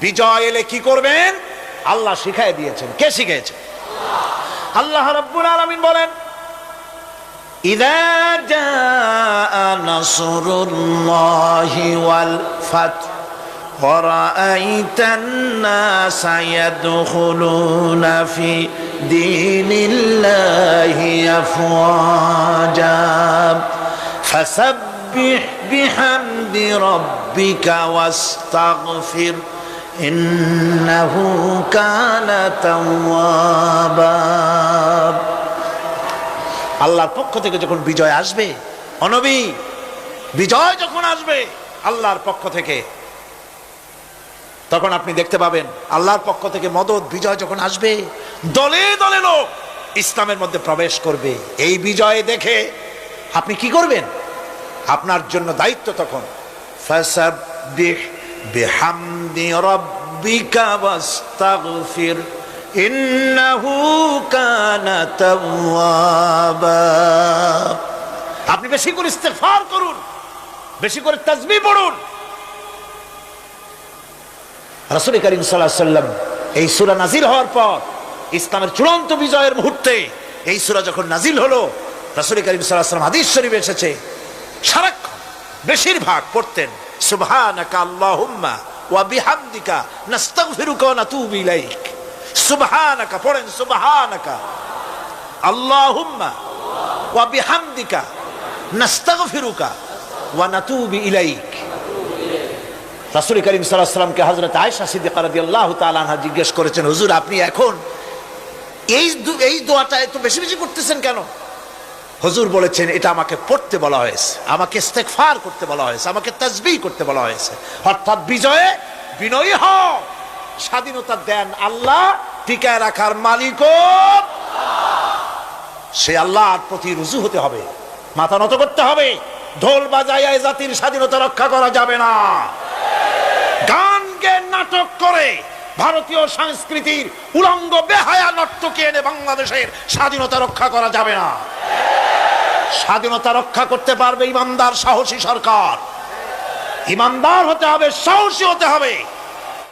বিজয় এলে কি করবেন আল্লাহ শিখিয়ে দিয়েছেন। কে শিখিয়েছে? আল্লাহ রাব্বুল আলামিন বলেন, ইযা জাআ নাসরুল্লাহি ওয়াল ফাত ওয়া রাআইতান নাসা ইয়াদখুলুনা ফি দীনিল্লাহি আফওয়াজা ফাসাব্বিহ বিহামদি রাব্বিকা ওয়াস্তাগফির ইন্নাহু কানা তাওয়াবা। আল্লাহর পক্ষ থেকে যখন বিজয় আসবে, নবী বিজয় যখন আসবে আল্লাহর পক্ষ থেকে, তখন আপনি দেখতে পাবেন আল্লাহর পক্ষ থেকে মদদ, বিজয় যখন আসবে দলে দলে লোক ইসলামের মধ্যে প্রবেশ করবে। এই বিজয় দেখে আপনি কি করবেন? আপনার জন্য দায়িত্ব তখন ফাসাব্বিহ বিহামদি রাব্বিকা ওয়াস্তাগফির ইন্নাহু কানা তাওয়াবা। আপনি বেশি করে ইস্তেগফার করুন, বেশি করে তাসবিহ পড়ুন। রাসূল করিম সাল্লাল্লাহু আলাইহি ওয়াসাল্লাম এই সূরা নাযিল হওয়ার পর, ইসলামের চূড়ান্ত বিজয়ের মুহূর্তে এই সূরা যখন নাযিল হলো, রাসূল করিম সাল্লাল্লাহু আলাইহি ওয়াসাল্লাম হাদিস শরীফে এসেছে সারাক্ষণ বেশিরভাগ পড়তেন সুবহানাকা আল্লাহুম্মা ওয়া বিহামদিকা নাস্তাগফিরুকা ওয়া নাতুবু ইলাইক। সুবহানাকা পড়েন, সুবহানাকা আল্লাহুম্মা ওয়া বিহামদিকা নাস্তাগফিরুকা ওয়া নাতুবু ইলাইক। রাসূল করিম সাল্লাল্লাহু আলাইহি ওয়াসাল্লামকে হযরত আয়েশা সিদ্দিকা রাদিয়াল্লাহু তাআলা আনহা জিজ্ঞেস করেছেন, হুজুর আপনি এখন এই দোয়াটা এত বেশি বেশি করতেছেন কেন? হুজুর বলেছেন, এটা আমাকে পড়তে বলা হয়েছে, আমাকে ইস্তেগফার করতে বলা হয়েছে, আমাকে তাসবিহ করতে বলা হয়েছে। অর্থাৎ বিজয়ে বিনয়ী হও, স্বাধীনতা দেন আল্লাহ, টিকায় রাখার মালিকও সে আল্লাহর প্রতি রুজু হতে হবে, মাথা নত করতে হবে। ঢোল বাজাইয়া জাতির স্বাধীনতা রক্ষা করা যাবে না। গানকে নাটক করে ভারতীয় সংস্কৃতির উলঙ্গ বেহায়া নর্তকী এনে বাংলাদেশের স্বাধীনতা রক্ষা করা যাবে না। স্বাধীনতা রক্ষা করতে পারবে ইমানদার সাহসী সরকার। ইমানদার হতে হবে, সাহসী হতে হবে।